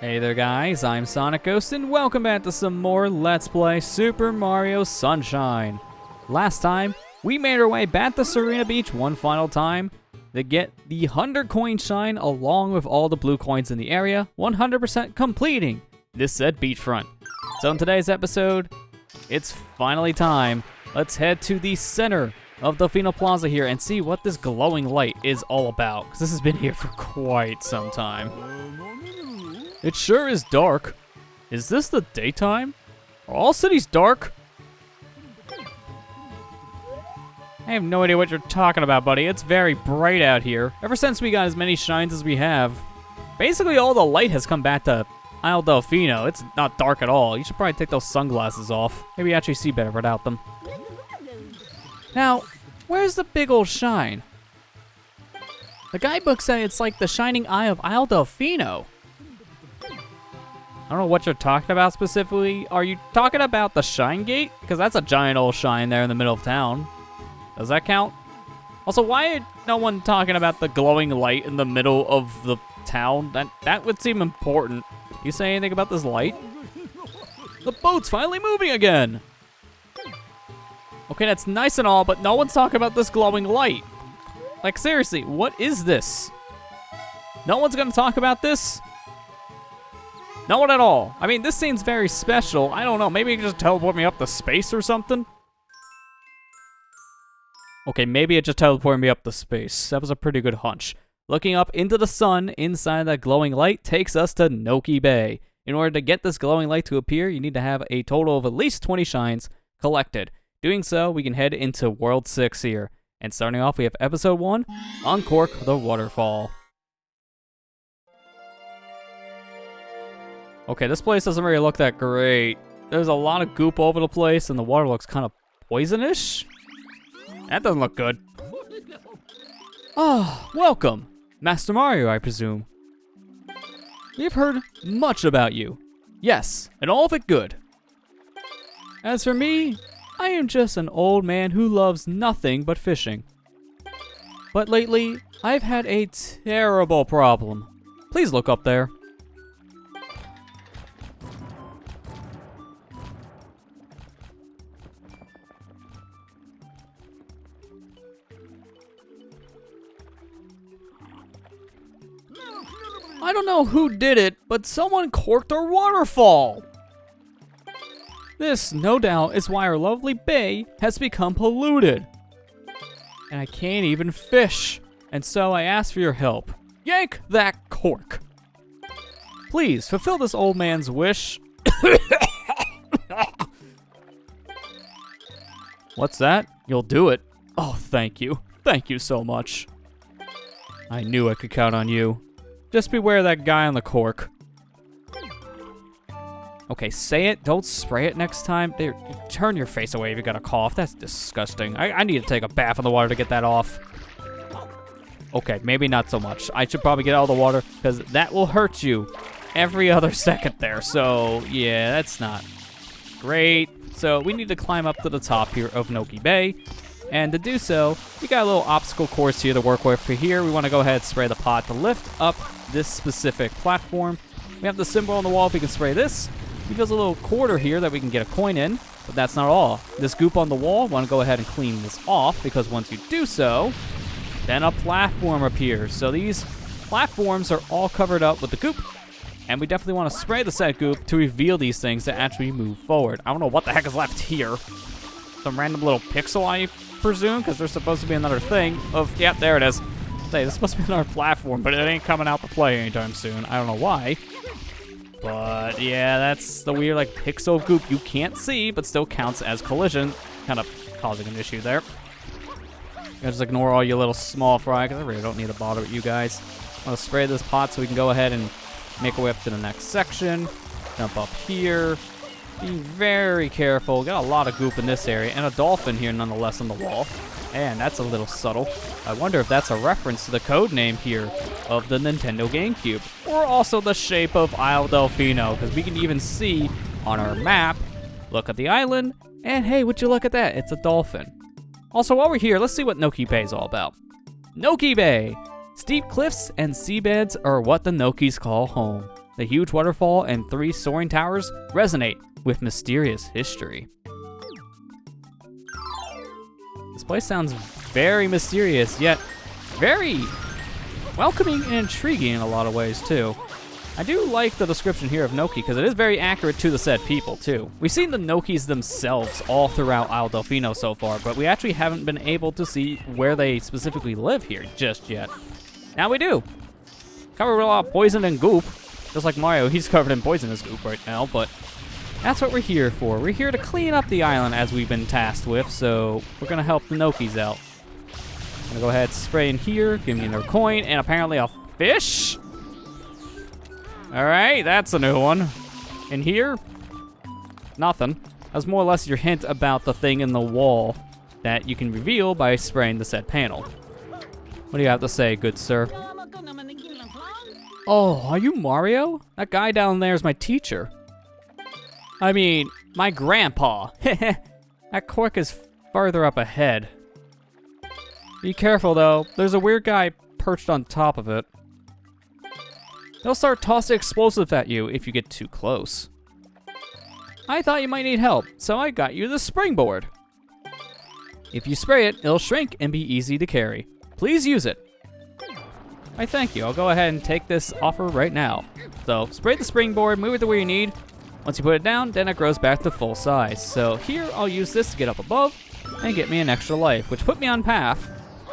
Hey there guys, I'm SonicGhost and welcome back to some more Let's Play Super Mario Sunshine. Last time, we made our way back to Serena Beach one final time to get the 100 coin shine along with all the blue coins in the area, 100% completing this said beachfront. So in today's episode, it's finally time. Let's head to the center of Delfino Plaza here and see what this glowing light is all about, because this has been here for quite some time. It sure is dark. Is this the daytime? Are all cities dark? I have no idea what you're talking about, buddy. It's very bright out here. Ever since we got as many shines as we have, basically all the light has come back to Isle Delfino. It's not dark at all. You should probably take those sunglasses off. Maybe you actually see better without them. Now, where's the big old shine? The guidebook said it's like the shining eye of Isle Delfino. I don't know what you're talking about specifically. Are you talking about the Shine Gate? Because that's a giant old shine there in the middle of town. Does that count? Also, why is no one talking about the glowing light in the middle of the town? That would seem important. You say anything about this light? The boat's finally moving again! Okay, that's nice and all, but no one's talking about this glowing light. Like, seriously, what is this? No one's gonna talk about this? No one at all. I mean, this seems very special. I don't know, maybe you can just teleport me up to space or something? Okay, maybe it just teleported me up to space. That was a pretty good hunch. Looking up into the sun inside that glowing light takes us to Noki Bay. In order to get this glowing light to appear, you need to have a total of at least 20 shines collected. Doing so, we can head into World 6 here. And starting off, we have Episode 1, Uncork the Waterfall. Okay, this place doesn't really look that great. There's a lot of goop all over the place, and the water looks kind of poisonous. That doesn't look good. Ah, welcome, Master Mario, I presume. We've heard much about you. Yes, and all of it good. As for me, I am just an old man who loves nothing but fishing. But lately, I've had a terrible problem. Please look up there. I don't know who did it, but someone corked our waterfall. This, no doubt, is why our lovely bay has become polluted. And I can't even fish. And so I ask for your help. Yank that cork. Please, fulfill this old man's wish. What's that? You'll do it. Oh, thank you. Thank you so much. I knew I could count on you. Just beware that guy on the cork. Okay, say it. Don't spray it next time. There, turn your face away if you got a cough. That's disgusting. I need to take a bath in the water to get that off. Okay, maybe not so much. I should probably get out of the water because that will hurt you every other second there. So, yeah, that's not great. So, we need to climb up to the top here of Noki Bay. And to do so, we got a little obstacle course here to work with. For here, we want to go ahead and spray the pot to lift up this specific platform. We have the symbol on the wall if we can spray this. He feels a little quarter here that we can get a coin in, but that's not all. This goop on the wall, we want to go ahead and clean this off, because once you do so, then a platform appears. So these platforms are all covered up with the goop, and we definitely want to spray the set goop to reveal these things to actually move forward. I don't know what the heck is left here. Some random little pixel, I presume, because there's supposed to be another thing of, yep, there it is. Say, this must be another platform, but it ain't coming out to play anytime soon. I don't know why. But yeah, that's the weird, like, pixel goop you can't see, but still counts as collision. Kind of causing an issue there. You just ignore all your little small fry, because I really don't need to bother with you guys. I'm going to spray this pot so we can go ahead and make our way up to the next section. Jump up here. Being very careful. Got a lot of goop in this area, and a dolphin here nonetheless on the wall. And that's a little subtle. I wonder if that's a reference to the code name here of the Nintendo GameCube. Or also the shape of Isle Delfino, because we can even see on our map, look at the island, and hey, would you look at that? It's a dolphin. Also, while we're here, let's see what Noki Bay is all about. Noki Bay! Steep cliffs and seabeds are what the Nokis call home. The huge waterfall and 3 soaring towers resonate with mysterious history. This place sounds very mysterious, yet very welcoming and intriguing in a lot of ways, too. I do like the description here of Noki, because it is very accurate to the said people, too. We've seen the Nokis themselves all throughout Isle Delfino so far, but we actually haven't been able to see where they specifically live here just yet. Now we do. Covered with a lot of poison and goop. Just like Mario, he's covered in poisonous goop right now, but that's what we're here for. We're here to clean up the island as we've been tasked with, so we're going to help the Nokis out. I'm going to go ahead and spray in here, give me another coin, and apparently a fish. All right, that's a new one. In here, nothing. That's more or less your hint about the thing in the wall that you can reveal by spraying the said panel. What do you have to say, good sir? Oh, are you Mario? That guy down there is my teacher. I mean, my grandpa. That cork is farther up ahead. Be careful, though. There's a weird guy perched on top of it. They'll start tossing explosives at you if you get too close. I thought you might need help, so I got you the springboard. If you spray it, it'll shrink and be easy to carry. Please use it. I thank you. I'll go ahead and take this offer right now. So, spray the springboard, move it to where you need. Once you put it down, then it grows back to full size. So here, I'll use this to get up above and get me an extra life, which put me on path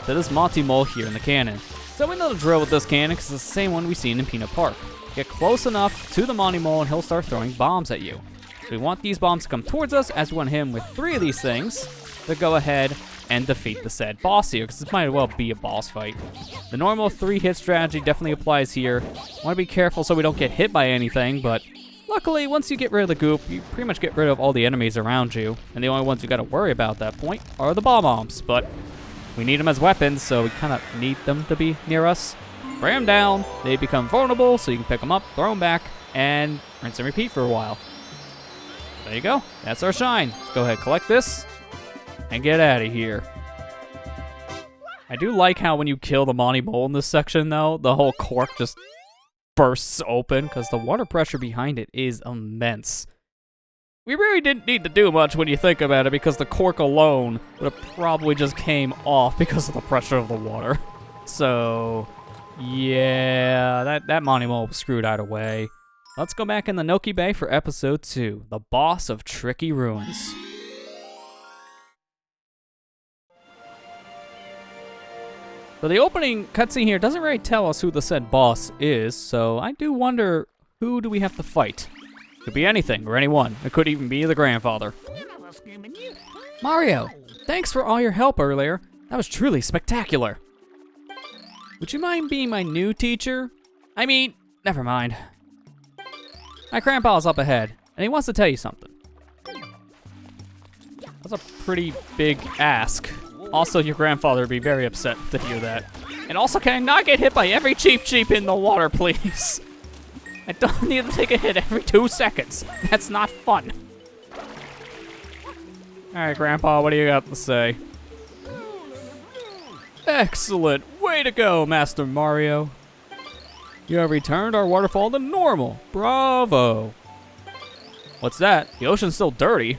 to this Monty Mole here in the cannon. So we know the drill with this cannon because it's the same one we've seen in Peanut Park. Get close enough to the Monty Mole and he'll start throwing bombs at you. So we want these bombs to come towards us as we want him with 3 of these things to go ahead and defeat the said boss here, because this might as well be a boss fight. The normal 3-hit strategy definitely applies here. Want to be careful so we don't get hit by anything, but luckily once you get rid of the goop, you pretty much get rid of all the enemies around you, and the only ones you got to worry about at that point are the bombs. But we need them as weapons, so we kind of need them to be near us. Spray them down, they become vulnerable, so you can pick them up, throw them back, and rinse and repeat for a while. There you go, that's our shine. Let's go ahead and collect this and get out of here. I do like how when you kill the Monty Mole in this section, though, the whole cork just bursts open, because the water pressure behind it is immense. We really didn't need to do much when you think about it, because the cork alone would have probably just came off because of the pressure of the water. So, yeah, that Monty Mole was screwed either way. Let's go back in the Noki Bay for episode 2, the boss of Tricky Ruins. So the opening cutscene here doesn't really tell us who the said boss is, so I do wonder, who do we have to fight? Could be anything or anyone. It could even be the grandfather. Mario, thanks for all your help earlier. That was truly spectacular. Would you mind being my new teacher? I mean, never mind. My grandpa's up ahead, and he wants to tell you something. That's a pretty big ask. Also, your grandfather would be very upset to hear that. And also, can I not get hit by every cheep in the water, please? I don't need to take a hit every 2 seconds. That's not fun. Alright, Grandpa, what do you got to say? Excellent. Way to go, Master Mario. You have returned our waterfall to normal. Bravo. What's that? The ocean's still dirty.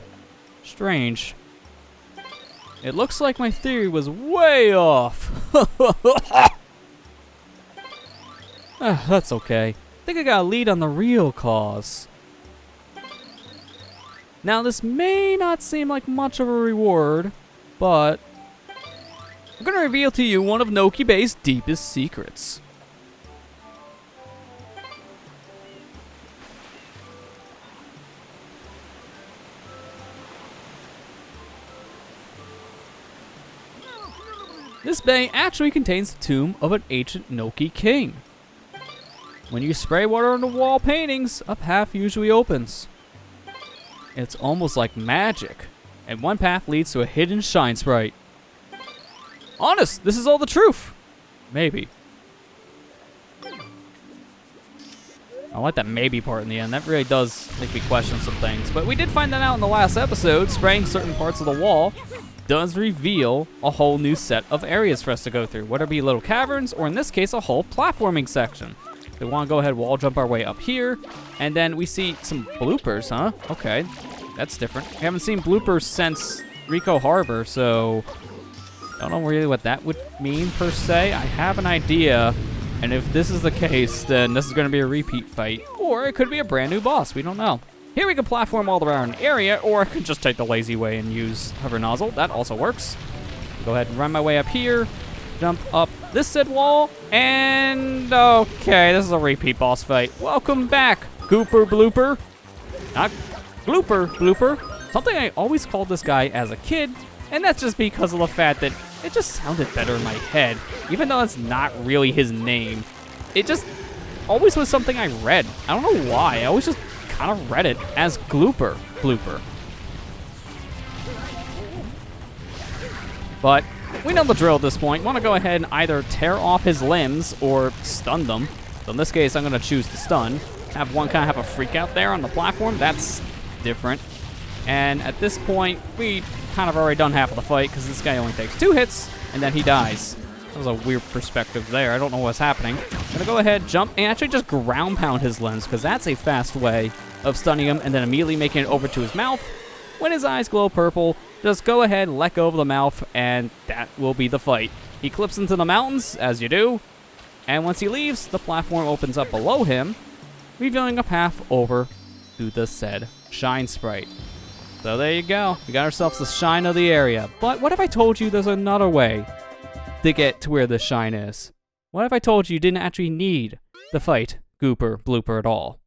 Strange. It looks like my theory was way off. That's okay. I think I got a lead on the real cause. Now, this may not seem like much of a reward, but I'm going to reveal to you one of Noki Bay's deepest secrets. This bay actually contains the tomb of an ancient Noki king. When you spray water on the wall paintings, a path usually opens. It's almost like magic, and one path leads to a hidden shine sprite. Honest, this is all the truth. Maybe. I like that maybe part in the end. That really does make me question some things. But we did find that out in the last episode. Spraying certain parts of the wall does reveal a whole new set of areas for us to go through, whether it be little caverns or in this case a whole platforming section. We want to go ahead wall jump our way up here. And then we see some bloopers, huh? Okay, that's different. We haven't seen bloopers since Rico Harbor, so I don't know really what that would mean per se. I have an idea, and if this is the case, then this is going to be a repeat fight. Or it could be a brand new boss, we don't know. Here we can platform all around an area, or I could just take the lazy way and use hover nozzle. That also works. Go ahead and run my way up here, jump up this said wall, and okay, this is a repeat boss fight. Welcome back, Gooper Blooper. Not Glooper Blooper. Something I always called this guy as a kid, and that's just because of the fact that it just sounded better in my head, even though that's not really his name. It just always was something I read. I don't know why. I always just kind of read it as Glooper Blooper. But we know the drill at this point. Want to go ahead and either tear off his limbs or stun them. So in this case, I'm going to choose to stun. Have one kind of have a freak out there on the platform. That's different. And at this point, we kind of already done half of the fight because this guy only takes 2 hits and then he dies. That was a weird perspective there. I don't know what's happening. I'm going to go ahead, jump, and actually just ground pound his limbs because that's a fast way of stunning him and then immediately making it over to his mouth. When his eyes glow purple, just go ahead, let go of the mouth, and that will be the fight. He clips into the mountains, as you do, and once he leaves, the platform opens up below him, revealing a path over to the said Shine Sprite. So there you go. We got ourselves the Shine of the area. But what if I told you there's another way to get to where the Shine is? What if I told you didn't actually need to fight Gooper Blooper at all?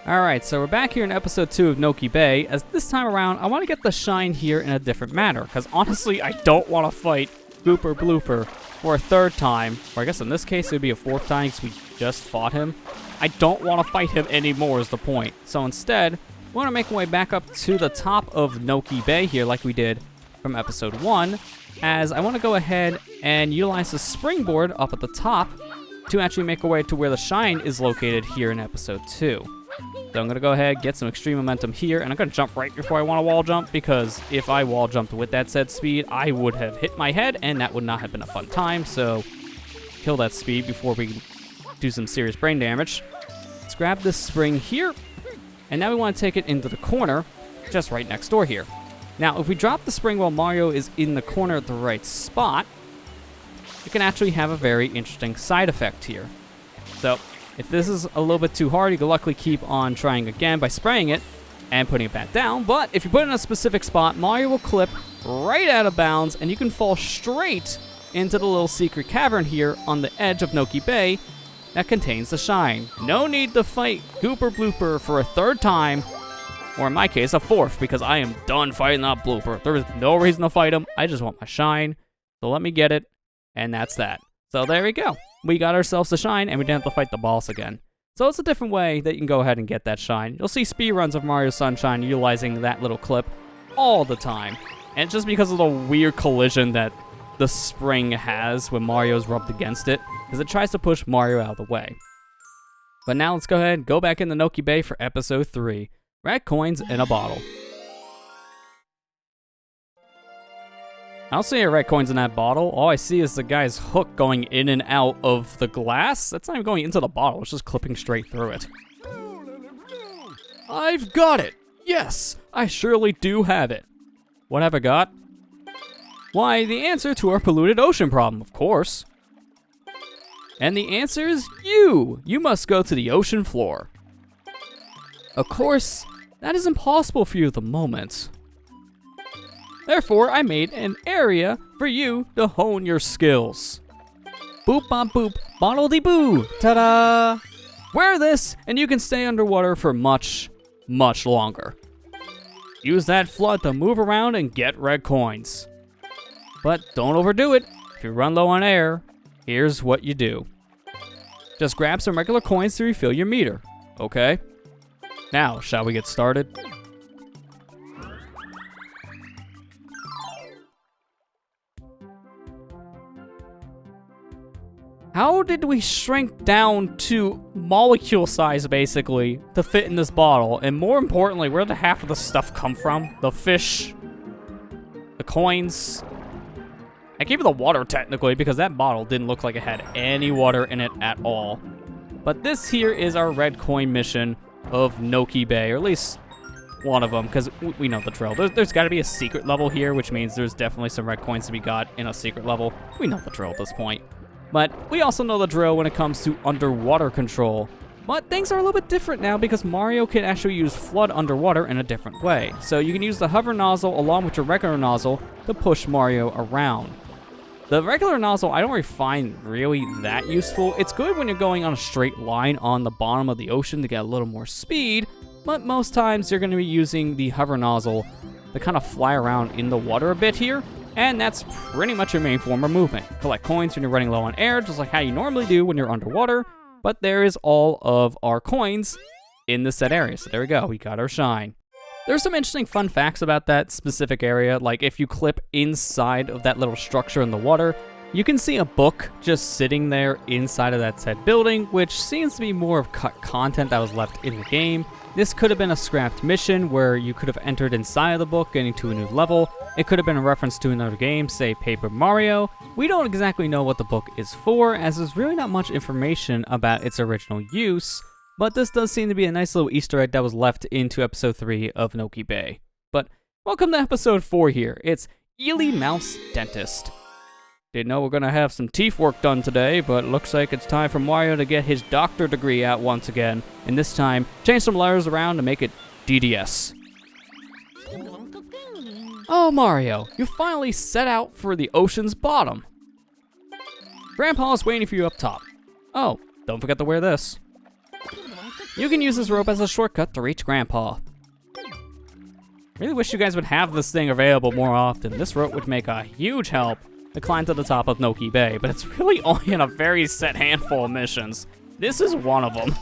Alright, so we're back here in episode 2 of Noki Bay, as this time around, I want to get the Shine here in a different manner, because honestly, I don't want to fight Gooper Blooper for a 3rd time, or I guess in this case, it would be a 4th time, because we just fought him. I don't want to fight him anymore is the point. So instead, we want to make our way back up to the top of Noki Bay here, like we did from episode 1, as I want to go ahead and utilize the springboard up at the top to actually make our way to where the Shine is located here in episode 2. So I'm going to go ahead, get some extreme momentum here, and I'm going to jump right before I want to wall jump, because if I wall jumped with that said speed, I would have hit my head, and that would not have been a fun time, so kill that speed before we do some serious brain damage. Let's grab this spring here, and now we want to take it into the corner, just right next door here. Now, if we drop the spring while Mario is in the corner at the right spot, it can actually have a very interesting side effect here. So, if this is a little bit too hard, you can luckily keep on trying again by spraying it and putting it back down. But if you put it in a specific spot, Mario will clip right out of bounds, and you can fall straight into the little secret cavern here on the edge of Noki Bay that contains the Shine. No need to fight Gooper Blooper for a 3rd time, or in my case, a 4th, because I am done fighting that Blooper. There is no reason to fight him. I just want my Shine, so let me get it, and that's that. So there we go. We got ourselves the Shine, and we didn't have to fight the boss again. So it's a different way that you can go ahead and get that Shine. You'll see speedruns of Mario Sunshine utilizing that little clip all the time. And just because of the weird collision that the spring has when Mario's rubbed against it, because it tries to push Mario out of the way. But now let's go ahead and go back into Noki Bay for episode 3. Red coins in a bottle. I don't see any red coins in that bottle. All I see is the guy's hook going in and out of the glass. That's not even going into the bottle. It's just clipping straight through it. I've got it. Yes, I surely do have it. What have I got? Why, the answer to our polluted ocean problem, of course. And the answer is you. You must go to the ocean floor. Of course, that is impossible for you at the moment. Therefore, I made an area for you to hone your skills. Boop bop boop, bottle de boo, ta-da! Wear this, and you can stay underwater for much, much longer. Use that flood to move around and get red coins. But don't overdo it. If you run low on air, here's what you do. Just grab some regular coins to refill your meter, okay? Now, shall we get started? How did we shrink down to molecule size, basically, to fit in this bottle? And more importantly, where did half of the stuff come from? The fish, the coins, Heck, even the water technically, because that bottle didn't look like it had any water in it at all. But this here is our red coin mission of Noki Bay, or at least one of them, because we know the drill. There's got to be a secret level here, which means there's definitely some red coins to be got in a secret level. We know the drill at this point. But we also know the drill when it comes to underwater control. But things are a little bit different now because Mario can actually use F.L.U.D underwater in a different way. So you can use the hover nozzle along with your regular nozzle to push Mario around. The regular nozzle I don't really find really that useful. It's good when you're going on a straight line on the bottom of the ocean to get a little more speed, but most times you're going to be using the hover nozzle to kind of fly around in the water a bit here, and that's pretty much your main form of movement. Collect coins when you're running low on air, just like how you normally do when you're underwater, but there is all of our coins in the set area. So there we go, we got our shine. There's some interesting fun facts about that specific area, like if you clip inside of that little structure in the water, you can see a book just sitting there inside of that said building, which seems to be more of cut content that was left in the game. This could have been a scrapped mission where you could have entered inside of the book, getting to a new level. It could have been a reference to another game, say Paper Mario. We don't exactly know what the book is for, as there's really not much information about its original use, but this does seem to be a nice little Easter egg that was left into episode 3 of Noki Bay. But welcome to episode 4 here. It's Eely-Mouth's dentist. Didn't know we're gonna have some teeth work done today, but looks like it's time for Mario to get his doctor degree out once again, and this time change some letters around to make it DDS. Oh, Mario, you finally set out for the ocean's bottom. Grandpa is waiting for you up top. Oh, don't forget to wear this. You can use this rope as a shortcut to reach Grandpa. Really wish you guys would have this thing available more often. This rope would make a huge help to climb to the top of Noki Bay, but it's really only in a very set handful of missions. This is one of them.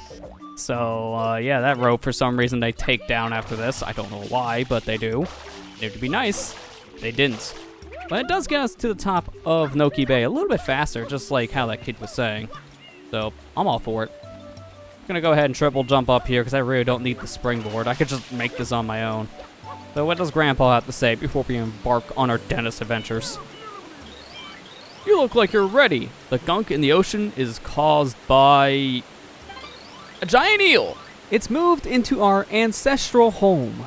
So, yeah, that rope, for some reason, they take down after this. I don't know why, but they do. It would be nice. They didn't. But it does get us to the top of Noki Bay a little bit faster, just like how that kid was saying. So, I'm all for it. I'm gonna go ahead and triple jump up here, because I really don't need the springboard. I could just make this on my own. So what does Grandpa have to say before we embark on our dentist adventures? You look like you're ready. The gunk in the ocean is caused by a giant eel. It's moved into our ancestral home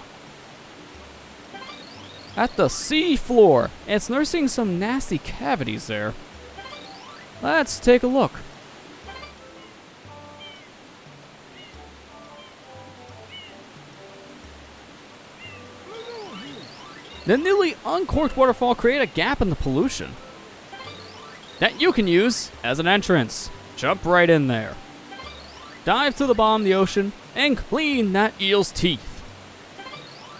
at the sea floor. It's nursing some nasty cavities there. Let's take a look. The newly uncorked waterfall created a gap in the pollution that you can use as an entrance. Jump right in there. Dive to the bottom of the ocean and clean that eel's teeth.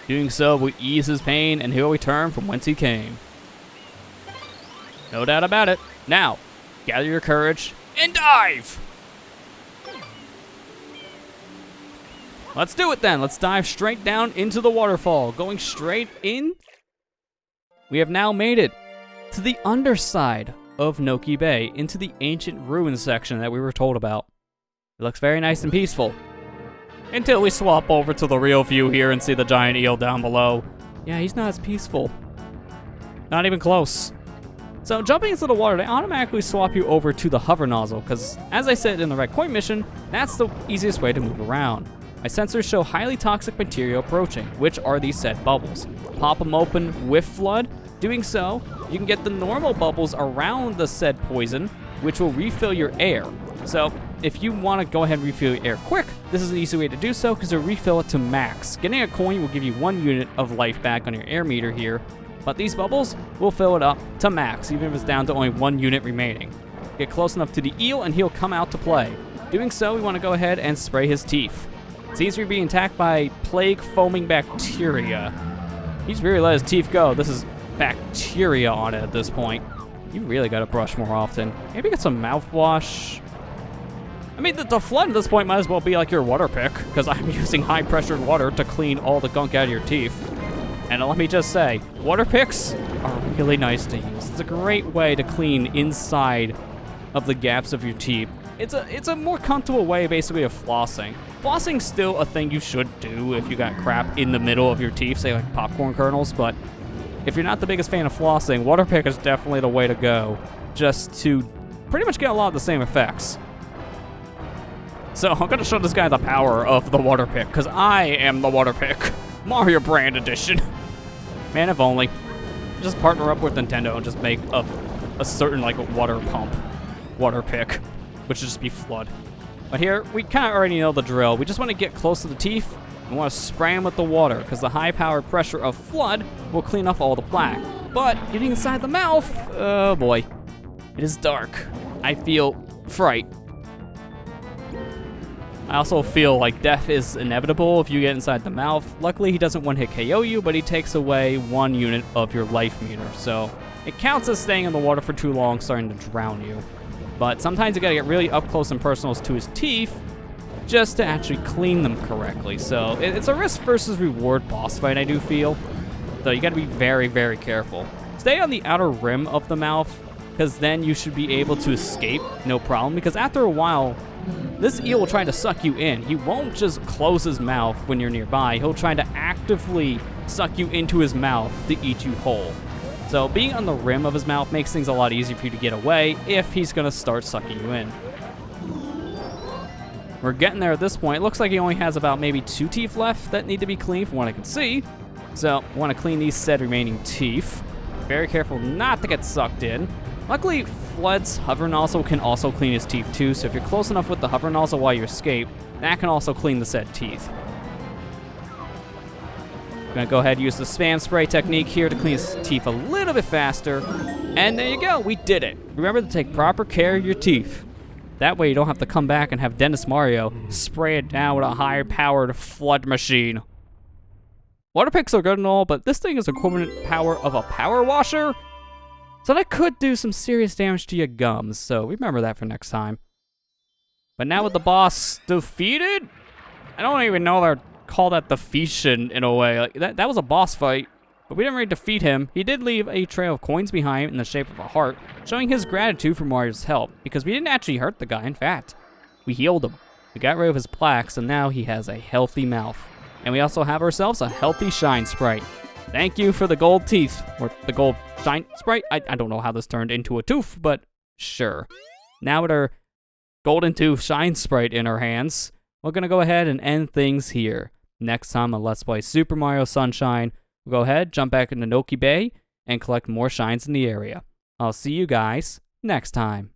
Doing so will ease his pain and he'll return from whence he came. No doubt about it. Now, gather your courage and dive! Let's do it then. Let's dive straight down into the waterfall. Going straight in. We have now made it to the underside of Noki Bay, into the ancient ruins section that we were told about. It looks very nice and peaceful. Until we swap over to the real view here and see the giant eel down below. Yeah, he's not as peaceful. Not even close. So jumping into the water, they automatically swap you over to the hover nozzle, because as I said in the red coin mission, that's the easiest way to move around. My sensors show highly toxic material approaching, which are these said bubbles. Pop them open with F.L.U.D. Doing so, you can get the normal bubbles around the said poison, which will refill your air. So, if you want to go ahead and refill your air quick, this is an easy way to do so, because it'll refill it to max. Getting a coin will give you 1 unit of life back on your air meter here, but these bubbles will fill it up to max, even if it's down to only 1 unit remaining. Get close enough to the eel and he'll come out to play. Doing so, we want to go ahead and spray his teeth. Seems to be being attacked by plague foaming bacteria. He's really let his teeth go. This is bacteria on it at this point. You really gotta brush more often. Maybe get some mouthwash. I mean, the F.L.U.D. at this point might as well be like your water pick, because I'm using high-pressured water to clean all the gunk out of your teeth. And let me just say, water picks are really nice to use. It's a great way to clean inside of the gaps of your teeth. It's a more comfortable way, basically, of flossing. Flossing's still a thing you should do if you got crap in the middle of your teeth, say like popcorn kernels, but if you're not the biggest fan of flossing, water pick is definitely the way to go, just to pretty much get a lot of the same effects. So I'm gonna show this guy the power of the water pick, because I am the water pick. Mario Brand Edition. Man, if only. Just partner up with Nintendo and just make a certain, like, water pump, water pick, which would just be F.L.U.D. But here, we kind of already know the drill. We just want to get close to the teeth. We want to spray them with the water, because the high-powered pressure of F.L.U.D. will clean off all the plaque. But getting inside the mouth, oh boy. It is dark. I feel fright. I also feel like death is inevitable if you get inside the mouth. Luckily, he doesn't one-hit KO you, but he takes away 1 unit of your life meter. So it counts as staying in the water for too long, starting to drown you. But sometimes you gotta get really up close and personal to his teeth just to actually clean them correctly. So it's a risk versus reward boss fight, I do feel. So you gotta be very, very careful. Stay on the outer rim of the mouth, because then you should be able to escape, no problem. Because after a while, this eel will try to suck you in. He won't just close his mouth when you're nearby. He'll try to actively suck you into his mouth to eat you whole. So being on the rim of his mouth makes things a lot easier for you to get away if he's gonna start sucking you in. We're getting there at this point. It looks like he only has about maybe 2 teeth left that need to be cleaned from what I can see. So we want to clean these said remaining teeth. Very careful not to get sucked in. Luckily, F.L.U.D's hover nozzle can also clean his teeth too, so if you're close enough with the hover nozzle while you escape, that can also clean the said teeth. I'm gonna go ahead and use the spam spray technique here to clean his teeth a little bit faster. And there you go, we did it. Remember to take proper care of your teeth. That way you don't have to come back and have Dennis Mario spray it down with a higher powered F.L.U.D machine. Water picks are good and all, but this thing is equivalent power of a power washer. So that could do some serious damage to your gums, so remember that for next time. But now with the boss defeated? I don't even know they'd call that defeation in a way. Like that was a boss fight, but we didn't really defeat him. He did leave a trail of coins behind in the shape of a heart, showing his gratitude for Mario's help, because we didn't actually hurt the guy. In fact, we healed him. We got rid of his plaques, and now he has a healthy mouth. And we also have ourselves a healthy shine sprite. Thank you for the gold teeth, or the gold shine sprite. I don't know how this turned into a tooth, but sure. Now with our golden tooth shine sprite in our hands, we're gonna go ahead and end things here. Next time on Let's Play Super Mario Sunshine, we'll go ahead, jump back into Noki Bay, and collect more shines in the area. I'll see you guys next time.